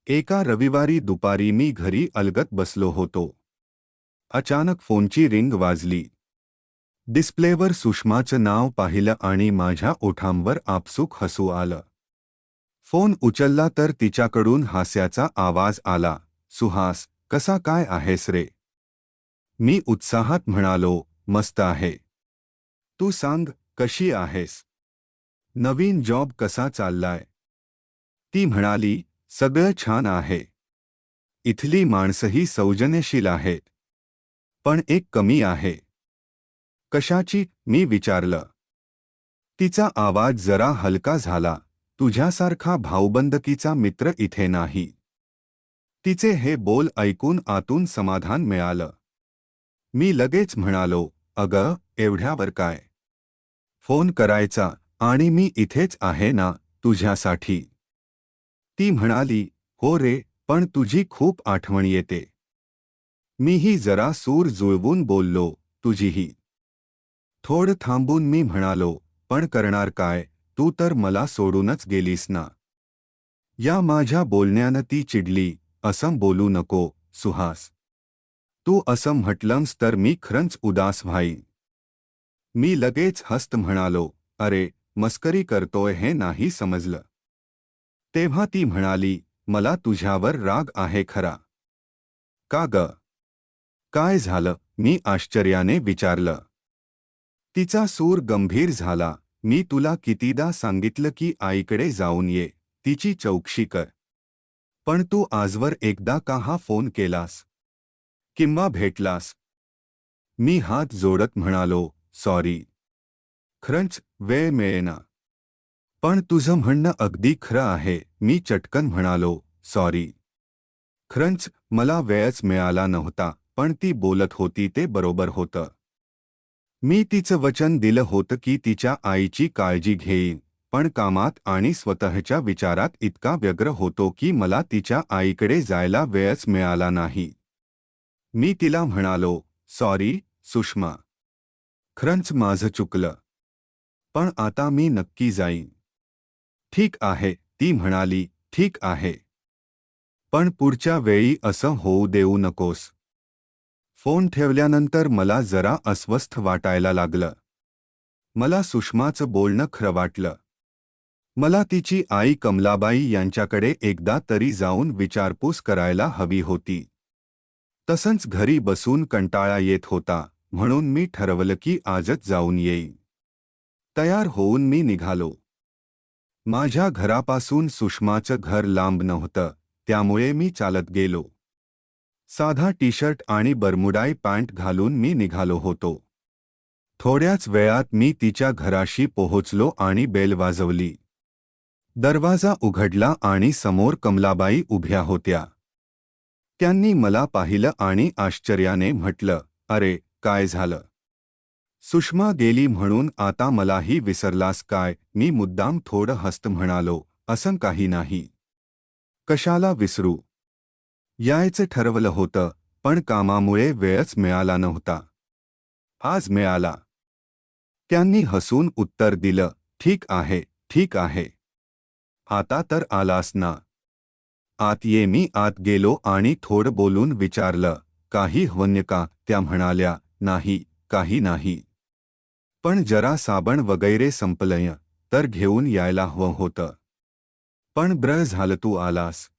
एका रविवारी दुपारी मी घरी अलगद बसलो होतो. अचानक फोनची रिंग वाजली. डिस्प्लेवर सुषमाचं नाव पाहिलं आणि माझ्या ओठांवर आपसूक हसू आलं. फोन उचलला तर तिच्याकडून हास्याचा आवाज आला. सुहास, कसा काय आहेस रे? मी उत्साहात म्हणालो, मस्त आहे. तू सांग, कशी आहेस? नवीन जॉब कसा चाललाय? ती म्हणाली, सगळं छान आहे. इथली माणसंही सौजन्यशील आहेत. पण एक कमी आहे. कशाची? मी विचारलं. तिचा आवाज जरा हलका झाला. तुझ्यासारखा भाऊबंदकीचा मित्र इथे नाही. तिचे हे बोल ऐकून आतून समाधान मिळालं. मी लगेच म्हणालो, अगं, एवढ्यावर काय? फोन करायचा, आणि मी इथेच आहे ना, तुझ्यासाठी. ती म्हणाली, हो रे, पण तुझी खूप आठवण येते. मीही जरा सूर जुळवून बोललो, तुझीही. थोडं थांबून मी म्हणालो, पण करणार काय, तू तर मला सोडूनच गेलीस ना. या माझ्या बोलण्यानं ती चिडली. असं बोलू नको, सुहास. तू असं म्हटलंस तर मी खरंच उदास व्हाईन. मी लगेच हसत म्हणालो, अरे, मस्करी करतोय हे नाही समजलं. तेव्हा ती म्हणाली, मला तुझ्यावर राग आहे खरा. का ग? काय झालं? मी आश्चर्याने विचारलं. तिचा सूर गंभीर झाला. मी तुला कितीदा सांगितलं की आईकडे जाऊन ये, तिची चौकशी कर. पण तू आजवर एकदा का हा फोन केलास? किंवा भेटलास? मी हात जोडत म्हणालो, सॉरी. खरंच, वेळ मिळेना. पण तुझं म्हणणं अगदी खरं आहे, मी चटकन म्हणालो, सॉरी. खरंच, मला वेळच मिळाला नव्हता, पण ती बोलत होती ते बरोबर होतं. मी तिचं वचन दिलं होतं की तिच्या आईची काळजी घेईन, पण कामात आणि स्वतःच्या विचारात इतका व्यग्र होतो की मला तिच्या आईकडे जायला वेळच मिळाला नाही. मी तिला म्हणालो, सॉरी, सुषमा. खरंच माझं चुकलं. पण आता मी नक्की जाईन. ठीक आहे, ती म्हणाली, ठीक आहे. पण पुढच्या वेळी असं होऊ देऊ नकोस. फोन ठेवल्यानंतर मला जरा अस्वस्थ वाटायला लागलं. मला सुषमाचं बोलणं खरं वाटलं. मला तिची आई कमलाबाई यांच्याकडे एकदा तरी जाऊन विचारपूस करायला हवी होती. तसंच घरी बसून कंटाळा येत होता, म्हणून मी ठरवलं की आजच जाऊन येईन. तयार होऊन मी निघालो. माझ्या घरापासून सुषमाचं घर लांब नव्हतं, त्यामुळे मी चालत गेलो. साधा टी-शर्ट आणि बरमुडाई पॅन्ट घालून मी निघालो होतो. थोड्याच वेळात मी तिच्या घराशी पोहोचलो आणि बेल वाजवली. दरवाजा उघडला आणि समोर कमलाबाई उभ्या होत्या. त्यांनी मला पाहिलं आणि आश्चर्याने म्हटलं, अरे, काय झालं? सुषमा गेली म्हणून आता मलाही विसरलास काय? मी मुद्दाम थोडं हसत म्हणालो, असं काही नाही. कशाला विसरू? यायचं ठरवलं होतं, पण कामामुळे वेळच मिळाला नव्हता. आज मिळाला. त्यांनी हसून उत्तर दिलं, ठीक आहे, ठीक आहे. आता तर आलास ना. आत ये. मी आत गेलो आणि थोडं बोलून विचारलं, काही हवंय का? त्या म्हणाल्या, नाही, काही नाही. पण जरा साबण वगैरे संपलंय, तर घेऊन यायला हवं होतं. पण बरं झालं तू आलास.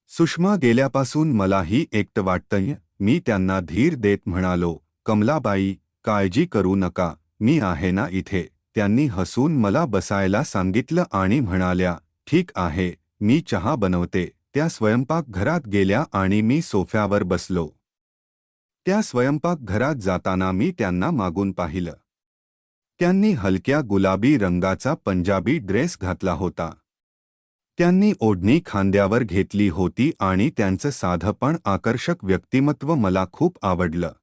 सुषमा गेल्यापासून मलाही एकटं वाटतंय. मी त्यांना धीर देत म्हणालो, कमलाबाई, काळजी करू नका, मी आहे ना इथे. त्यांनी हसून मला बसायला सांगितलं आणि म्हणाल्या, ठीक आहे, मी चहा बनवते. त्या स्वयंपाकघरात गेल्या आणि मी सोफ्यावर बसलो. त्या स्वयंपाकघरात जाताना मी त्यांना मागून पाहिलं. त्यांनी हलक्या गुलाबी रंगाचा पंजाबी ड्रेस घातला होता. त्यांनी ओढणी खांद्यावर घेतली होती आणि त्यांचं साधं पण आकर्षक व्यक्तिमत्व मला खूप आवडलं.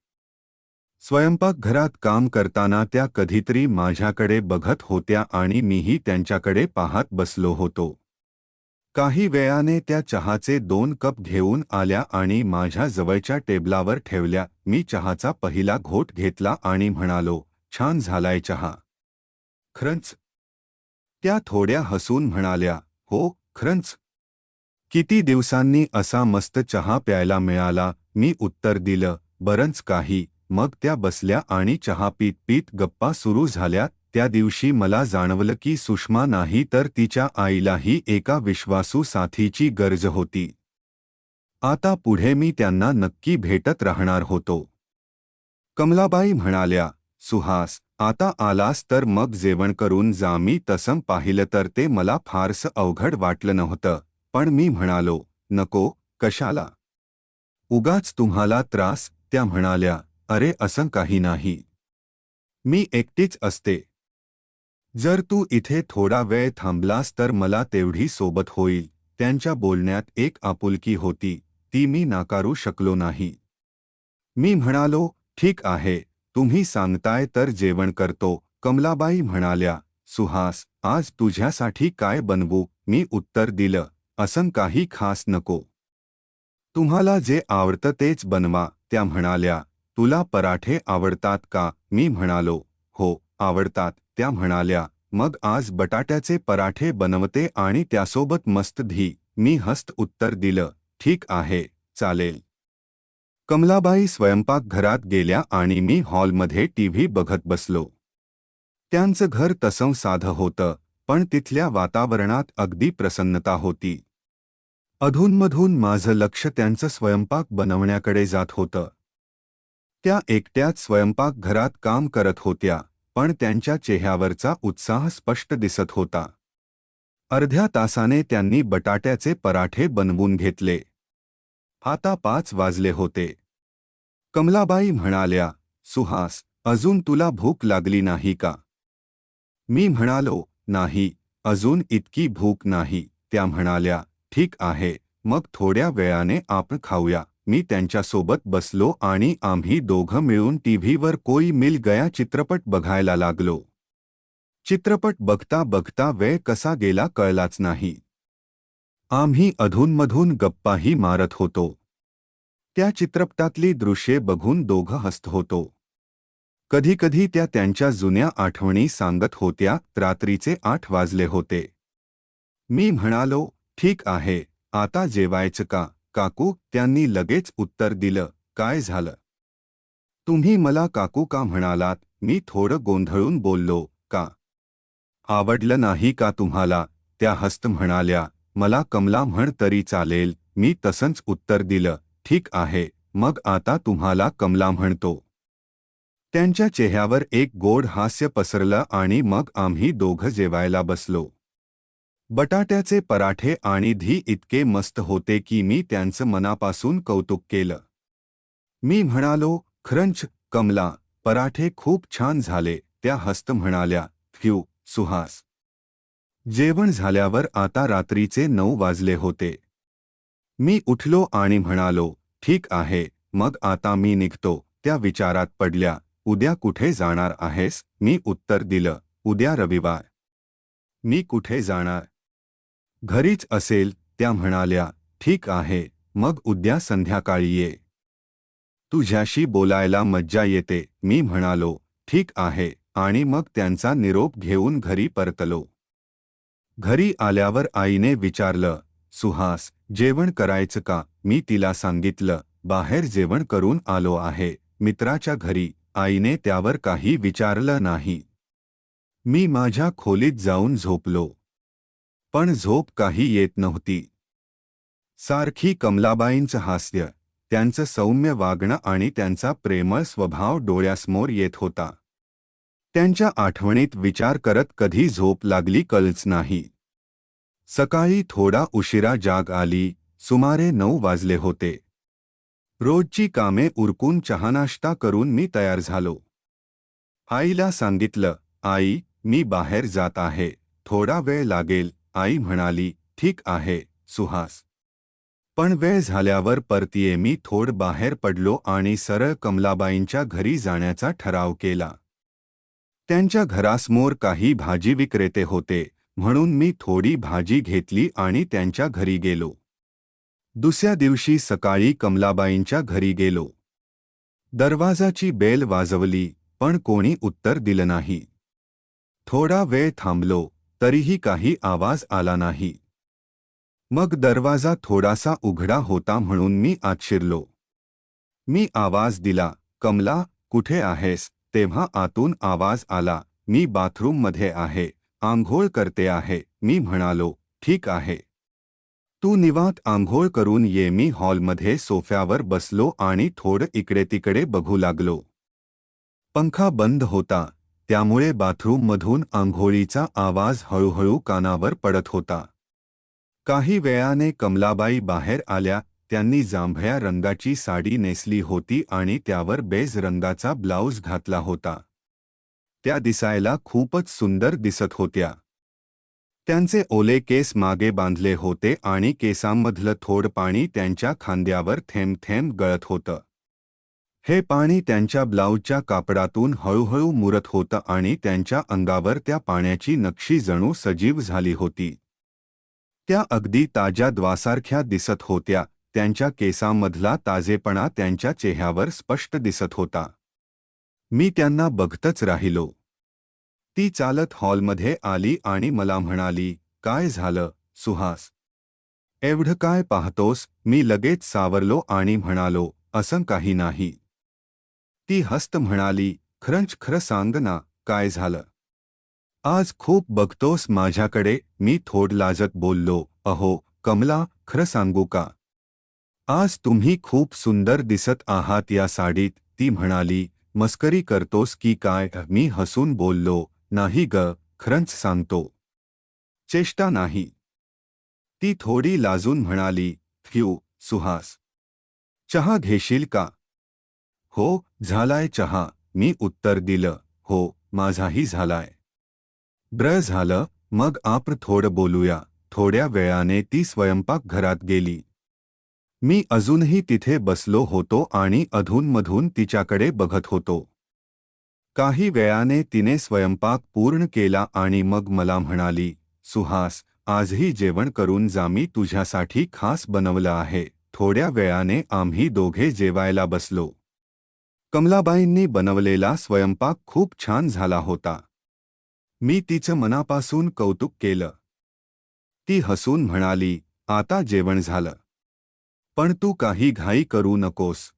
स्वयंपाकघरात काम करताना त्या कधीतरी माझ्याकडे बघत होत्या आणि मीही त्यांच्याकडे पाहत बसलो होतो. काही वेळाने त्या चहाचे 2 कप घेऊन आल्या आणि माझ्या जवळच्या टेबलावर ठेवल्या. मी चहाचा पहिला घोट घेतला आणि म्हणालो, छान झालाय चहा. खरंच? त्या थोड्या हसून म्हणाल्या, हो, खरंच. किती दिवसांनी असा मस्त चहा प्यायला मिळाला, मी उत्तर दिलं, बरंच काही. मग त्या बसल्या आणि चहा पीत पीत गप्पा सुरू झाल्या. त्या दिवशी मला जाणवलं की सुषमा नाही तर तिच्या आईलाही एका विश्वासू साथीची गरज होती. आता पुढे मी त्यांना नक्की भेटत राहणार होतो. कमलाबाई म्हणाल्या, सुहास, आता आलास तर मग जेवण करून जा. मी तसं पाहिलं तर ते मला फारसं अवघड वाटलं नव्हतं, पण मी म्हणालो, नको, कशाला? उगाच तुम्हाला त्रास. त्या म्हणाल्या, अरे असं काही नाही. मी एकटीच असते. जर तू इथे थोडा वेळ थांबलास तर मला तेवढी सोबत होईल. त्यांच्या बोलण्यात एक आपुलकी होती, ती मी नाकारू शकलो नाही. मी म्हणालो, ठीक आहे, तुम्ही सांगताय तर जेवण करतो. कमलाबाई म्हणाल्या, सुहास, आज तुझ्यासाठी काय बनवू? मी उत्तर दिलं, असं काही खास नको. तुम्हाला जे आवडतं तेच बनवा. त्या म्हणाल्या, तुला पराठे आवडतात का? मी म्हणालो, हो, आवडतात. त्या म्हणाल्या, मग आज बटाट्याचे पराठे बनवते आणि त्यासोबत मस्त दही. मी हसत उत्तर दिलं, ठीक आहे, चालेल. कमलाबाई स्वयंपाकघरात गेल्या आणि मी हॉलमध्ये टीव्ही बघत बसलो. त्यांचं घर तसं साधं होतं, पण तिथल्या वातावरणात अगदी प्रसन्नता होती. अधूनमधून माझं लक्ष त्यांचं स्वयंपाक बनवण्याकडे जात होतं. त्या एकट्याच स्वयंपाकघरात काम करत होत्या, पण त्यांच्या चेहऱ्यावरचा उत्साह स्पष्ट दिसत होता. अर्ध्या तासाने त्यांनी बटाट्याचे पराठे बनवून घेतले. आता 5 वाजले होते. कमलाबाई म्हणाल्या, सुहास, अजून तुला भूक लागली नाही का? मी म्हणालो, नाही, अजून इतकी भूक नाही. त्या म्हणाल्या, ठीक आहे, मग थोड्या वेळाने आपण खाऊया. मी त्यांच्यासोबत बसलो आणि आम्ही दोघं मिळून टीव्हीवर कोई मिल गया चित्रपट बघायला लागलो. चित्रपट बघता बघता वेळ कसा गेला कळलाच नाही. आम्ही अधूनमधून गप्पाही मारत होतो. त्या चित्रपटातली दृश्ये बघून दोघं हसत होतो. कधीकधी त्या त्यांच्या जुन्या आठवणी सांगत होत्या. रात्रीचे 8 वाजले होते. मी म्हणालो, ठीक आहे, आता जेवायचं का, काकू? त्यांनी लगेच उत्तर दिलं, काय झालं? तुम्ही मला काकू का म्हणालात? मी थोडं गोंधळून बोललो, का? आवडलं नाही का तुम्हाला? त्या हसत म्हणाल्या, मला कमला म्हण तरी चालेल. मी तसंच उत्तर दिलं, ठीक आहे, मग आता तुम्हाला कमला म्हणतो. त्यांच्या चेहऱ्यावर एक गोड हास्य पसरलं आणि मग आम्ही दोघं जेवायला बसलो. बटाट्याचे पराठे आणि दही इतके मस्त होते की मी त्यांचं मनापासून कौतुक केलं. मी म्हणालो, खरंच कमला, पराठे खूप छान झाले. त्या हसत म्हणाल्या, फ्यू, सुहास. जेवण झाल्यावर आता रात्रीचे 9 वाजले होते. मी उठलो आणि म्हणालो, ठीक आहे, मग आता मी निघतो. त्या विचारात पडल्या, उद्या कुठे जाणार आहेस? मी उत्तर दिलं, उद्या रविवार. मी कुठे जाणार? घरीच असेल. त्या म्हणाल्या, ठीक आहे, मग उद्या संध्याकाळी ये. तुझ्याशी बोलायला मज्जा येते. मी म्हणालो, ठीक आहे, आणि मग त्यांचा निरोप घेऊन घरी परतलो. घरी आल्यावर आईने विचारलं, सुहास, जेवण करायचं का? मी तिला सांगितलं, बाहेर जेवण करून आलो आहे, मित्राच्या घरी. आईने त्यावर काही विचारलं नाही. मी माझ्या खोलीत जाऊन झोपलो. पण झोप काही येत नव्हती. सारखी कमलाबाईंचं हास्य, त्यांचं सौम्य वागणं आणि त्यांचा प्रेमळ स्वभाव डोळ्यासमोर येत होता. त्यांच्या आठवणीत विचार करत कधी झोप लागली कळलंच नाही. सकाळी थोडा उशिरा जाग आली. सुमारे 9 वाजले होते. रोजची कामे उरकून चहानाश्ता करून मी तयार झालो. आईला सांगितलं, आई, मी बाहेर जात आहे, थोडा वेळ लागेल. आई म्हणाली, ठीक आहे, सुहास. पण वेळ झाल्यावर परतीये. मी थोड बाहेर पडलो आणि सरळ कमलाबाईंच्या घरी जाण्याचा ठराव केला. त्यांच्या घरासमोर काही भाजी विक्रेते होते, म्हणून मी थोडी भाजी घेतली आणि त्यांच्या घरी गेलो. दुसऱ्या दिवशी सकाळी कमलाबाईंच्या घरी गेलो. दरवाजाची बेल वाजवली, पण कोणी उत्तर दिलं नाही. थोडा वेळ थांबलो, तरीही काही आवाज आला नाही. मग दरवाजा थोडासा उघडा होता म्हणून मी आत शिरलो. मी आवाज दिला, कमला, कुठे आहेस? तेव्हा आतून आवाज आला, मी बाथरूममध्ये आहे, आंघोळ करते आहे. मी म्हणालो, ठीक आहे. तू निवांत आंघोळ करून ये. मी हॉलमध्ये सोफ्यावर बसलो आणि थोडं इकडे तिकडे बघू लागलो. पंखा बंद होता, त्यामुळे बाथरूममधून आंघोळीचा आवाज हळूहळू कानावर पडत होता. काही वेळाने कमलाबाई बाहेर आल्या. त्यांनी जांभळ्या रंगाची साडी नेसली होती आणि त्यावर बेज रंगाचा ब्लाऊज घातला होता. त्या दिसायला खूपच सुंदर दिसत होत्या. त्यांचे ओले केस मागे बांधले होते आणि केसांमधलं थोडं पाणी त्यांच्या खांद्यावर थेंब थेंब गळत होतं. हे पाणी त्यांच्या ब्लाऊजच्या कापडातून हळूहळू मुरत होतं आणि त्यांच्या अंगावर त्या पाण्याची नक्षी जणू सजीव झाली होती. त्या अगदी ताज्या द्वासारख्या दिसत होत्या. त्यांच्या केसांमधला ताजेपणा त्यांच्या चेहऱ्यावर स्पष्ट दिसत होता. मी त्यांना बघतच राहिलो. ती चालत हॉलमध्ये आली आणि मला म्हणाली, काय झालं, सुहास? एवढं काय पाहतोस? मी लगेच सावरलो आणि म्हणालो, असं काही नाही. ती हसत म्हणाली, खरं सांग ना, काय झालं? आज खूप बघतोस माझ्याकडे? मी थोड लाजत बोललो, अहो, कमला, खरं सांगू का? आज तुम्ही खूप सुंदर दिसत आहात या साडीत. ती म्हणाली, मस्करी करतोस की काय? मी हसून बोललो, नाही ग, खरंच सांगतो. चेष्टा नाही. ती थोडी लाजून म्हणाली, फ्यू, सुहास. चहा घेशील का? हो, झालाय चहा. मी उत्तर दिलं, हो, माझाही झालाय. ब्र झालं, मग आपण थोडं बोलूया. थोड्या वेळाने ती स्वयंपाकघरात गेली. मी अजूनही तिथे बसलो होतो आणि अधूनमधून तिच्याकडे बघत होतो. काही वेळाने तिने स्वयंपाक पूर्ण केला आणि मग मला म्हणाली, सुहास, आजही जेवण करून जा. मी तुझ्यासाठी खास बनवलं आहे. थोड्या वेळाने आम्ही दोघे जेवायला बसलो. कमलाबाईंनी बनवलेला स्वयंपाक खूप छान झाला होता. मी तिचं मनापासून कौतुक केलं. ती हसून म्हणाली, आता जेवण झालं. पण तू काही घाई करू नकोस.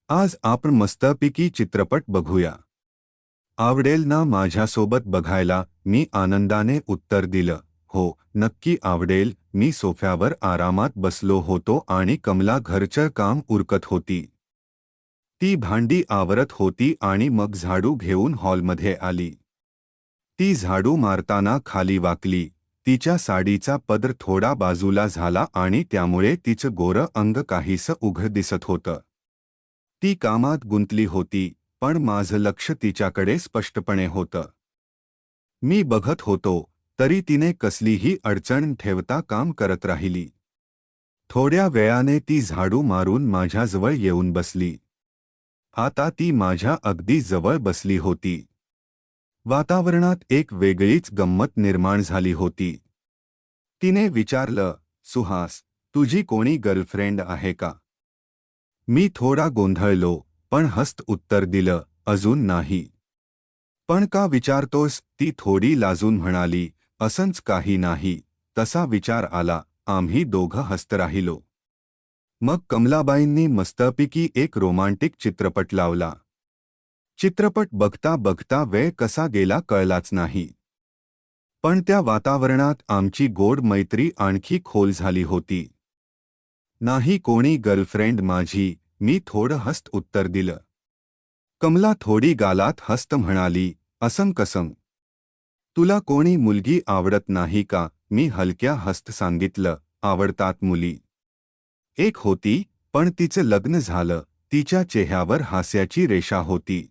आज आपण मस्तपैकी चित्रपट बघूया. आवडेल ना माझ्यासोबत बघायला? मी आनंदाने उत्तर दिलं, हो, नक्की आवडेल. मी सोफ्यावर आरामात बसलो होतो आणि कमला घरचं काम उरकत होती. ती भांडी आवरत होती आणि मग झाडू घेऊन हॉलमध्ये आली. ती झाडू मारताना खाली वाकली. तिच्या साडीचा पदर थोडा बाजूला झाला आणि त्यामुळे तिचं गोरं अंग काहीसं उघड दिसत होतं. ती कामात गुंतली होती, पण माझं लक्ष तिच्याकडे स्पष्टपणे होतं. मी बघत होतो, तरी तिने कसलीही अडचण ठेवता काम करत राहिली. थोड्या वेळाने ती झाडू मारून माझ्याजवळ येऊन बसली. आता ती माझ्या अगदी जवळ बसली होती. वातावरणात एक वेगळीच गंमत निर्माण झाली होती. तिने विचारलं, सुहास, तुझी कोणी गर्लफ्रेंड आहे का? मी थोडा गोंधळलो, पण हसत उत्तर दिलं, अजून नाही. पण का विचारतोस? ती थोडी लाजून म्हणाली, असंच काही नाही, तसा विचार आला. आम्ही दोघं हसत राहिलो. मग कमलाबाईंनी मस्तपैकी एक रोमांटिक चित्रपट लावला. चित्रपट बघता बघता वेळ कसा गेला कळलाच नाही. पण त्या वातावरणात आमची गोड मैत्री आणखी खोल झाली होती. नाही कोणी गर्लफ्रेंड माझी, मी थोडं हसत उत्तर दिलं. कमला थोडी गालात हसत म्हणाली, असं कसं? तुला कोणी मुलगी आवडत नाही का? मी हलक्या हसत सांगितलं, आवडतात मुली. एक होती, पण तिचं लग्न झालं. तिच्या चेहऱ्यावर हास्याची रेषा होती.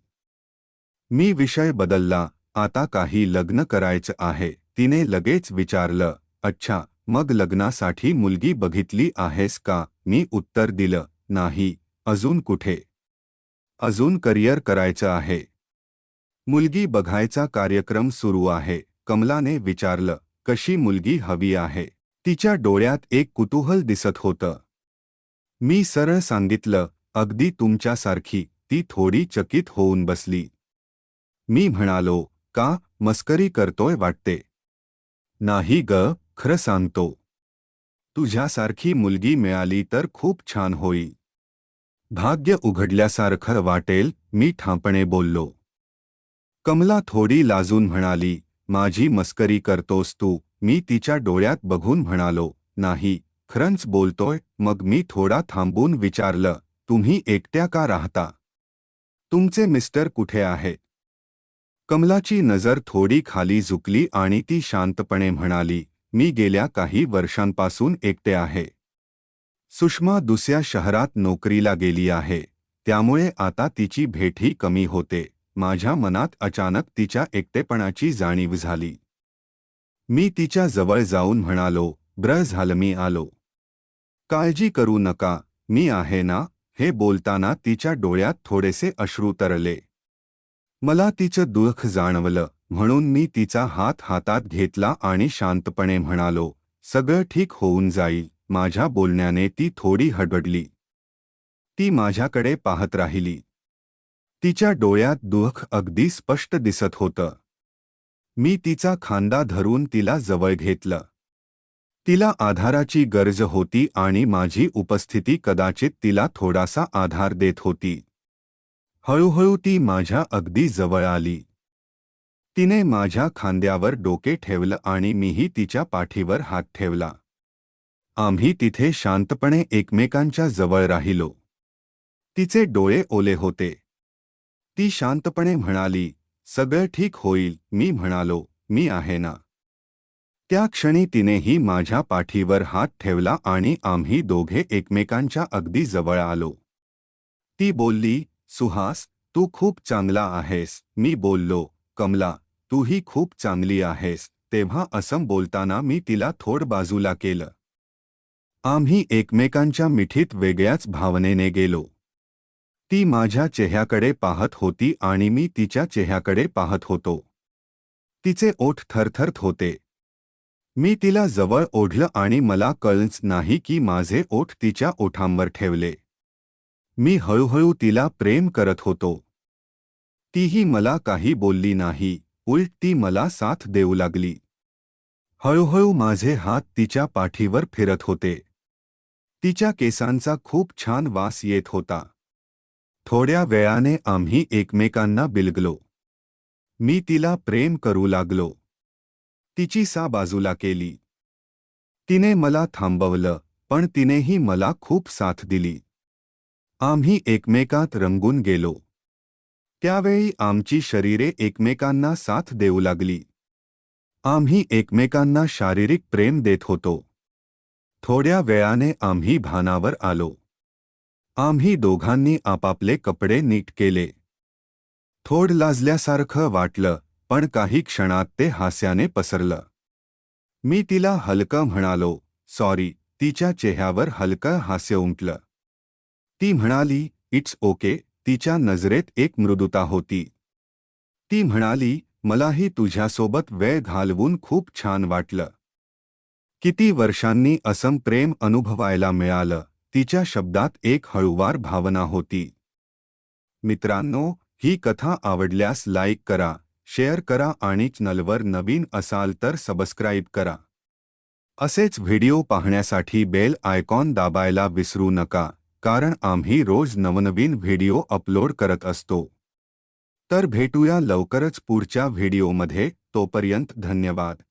मी विषय बदलला, आता काही लग्न करायचं आहे. तिने लगेच विचारलं, अच्छा, मग लग्नासाठी मुलगी बघितली आहेस का? मी उत्तर दिलं, नाही, अजून कुठे. अजून करिअर करायचं आहे. मुलगी बघायचा कार्यक्रम सुरू आहे. कमलाने विचारलं, कशी मुलगी हवी आहे? तिच्या डोळ्यात एक कुतूहल दिसत होतं. मी सरळ सांगितलं, अगदी तुमच्यासारखी. ती थोडी चकित होऊन बसली. मी म्हणालो, का, मस्करी करतोय वाटते? नाही ग, खरं सांगतो. तुझ्यासारखी मुलगी मिळाली तर खूप छान होईल. भाग्य उघडल्यासारखं वाटेल, मी ठामपणे बोललो. कमला थोडी लाजून म्हणाली, माझी मस्करी करतोस तू? मी तिच्या डोळ्यात बघून म्हणालो, नाही, खरंच बोलतोय. मग मी थोडा थांबून विचारलं, तुम्ही एकट्या का राहता? तुमचे मिस्टर कुठे आहे? कमलाची नजर थोडी खाली झुकली आणि ती शांतपणे म्हणाली, मी गेल्या काही वर्षांपासून एकटे आहे. सुषमा दुसऱ्या शहरात नोकरीला गेली आहे, त्यामुळे आता तिची भेटही कमी होते. माझ्या मनात अचानक तिच्या एकटेपणाची जाणीव झाली. मी तिच्या जवळ जाऊन म्हणालो, बरं झालं मी आलो. काळजी करू नका, मी आहे ना. हे बोलताना तिच्या डोळ्यात थोडेसे अश्रू तरळले. मला तिचं दुःख जाणवलं, म्हणून मी तिचा हात हातात घेतला आणि शांतपणे म्हणालो, सगळं ठीक होऊन जाईल. माझ्या बोलण्याने ती थोडी हडबडली. ती माझ्याकडे पाहत राहिली. तिच्या डोळ्यात दुःख अगदी स्पष्ट दिसत होतं. मी तिचा खांदा धरून तिला जवळ घेतलं. तिला आधाराची गरज होती आणि माझी उपस्थिती कदाचित तिला थोडासा आधार देत होती. हळूहळू ती माझ्या अगदी जवळ आली. तिने माझ्या खांद्यावर डोके ठेवलं आणि मीही तिच्या पाठीवर हात ठेवला. आम्ही तिथे शांतपणे एकमेकांच्या जवळ राहिलो. तिचे डोळे ओले होते. ती शांतपणे म्हणाली, सगळं ठीक होईल. मी म्हणालो, मी आहे ना. त्या क्षणी तिनेही माझ्या पाठीवर हात ठेवला आणि आम्ही दोघे एकमेकांच्या अगदी जवळ आलो. ती बोलली, सुहास, तू खूप चांगला आहेस. मी बोललो, कमला, तूही खूप चांगली आहेस. तेव्हा असं बोलताना मी तिला थोड बाजूला केलं. आम्ही एकमेकांच्या मिठीत वेगळ्याच भावनेने गेलो. ती माझ्या चेहऱ्याकडे पाहत होती आणि मी तिच्या चेहऱ्याकडे पाहत होतो. तिचे ओठ थरथरत होते. मी तिला जवळ ओढलं आणि मला कळलंच नाही की माझे ओठ तिच्या ओठांवर ठेवले. मी हळूहळू तिला प्रेम करत होतो. तीही मला काही बोलली नाही, उलट ती मला साथ देऊ लागली. हळूहळू माझे हात तिच्या पाठीवर फिरत होते. तिच्या केसांचा खूप छान वास येत होता. थोड्या वेळाने आम्ही एकमेकांना बिलगलो. मी तिला प्रेम करू लागलो. तिची सा बाजूला केली. तिने मला थांबवलं, पण तिनेही मला खूप साथ दिली. आम्ही एकमेकात रंगून गेलो. त्यावेळी आमची शरीरे एकमेकांना साथ देऊ लागली. आम्ही एकमेकांना शारीरिक प्रेम देत होतो. थोड्या वेळाने आम्ही भानावर आलो. आम्ही दोघांनी आपापले कपडे नीट केले. थोड लाजल्यासारखं वाटलं, पण काही क्षणात ते हास्याने पसरलं. मी तिला हलकं म्हणालो, सॉरी. तिच्या चेहऱ्यावर हलकं हास्य उमटलं. ती म्हणाली, इट्स ओके. तिच्या नजरेत एक मृदुता होती. ती म्हणाली, मलाही तुझ्यासोबत वेळ घालवून खूप छान वाटलं. किती वर्षांनी असं प्रेम अनुभवायला मिळालं. तिच्या शब्दात एक हळूवार भावना होती. मित्रांनो, ही कथा आवडल्यास लाईक करा, शेअर करा आणि चॅनलवर नवीन असाल तर सबस्क्राईब करा. असेच व्हिडिओ पाहण्यासाठी बेल आयकॉन दाबायला विसरू नका, कारण आम्ही रोज नवनवीन व्हिडिओ अपलोड करत असतो. तर भेटूया लवकरच पुढच्या व्हिडिओमध्ये. तोपर्यंत धन्यवाद.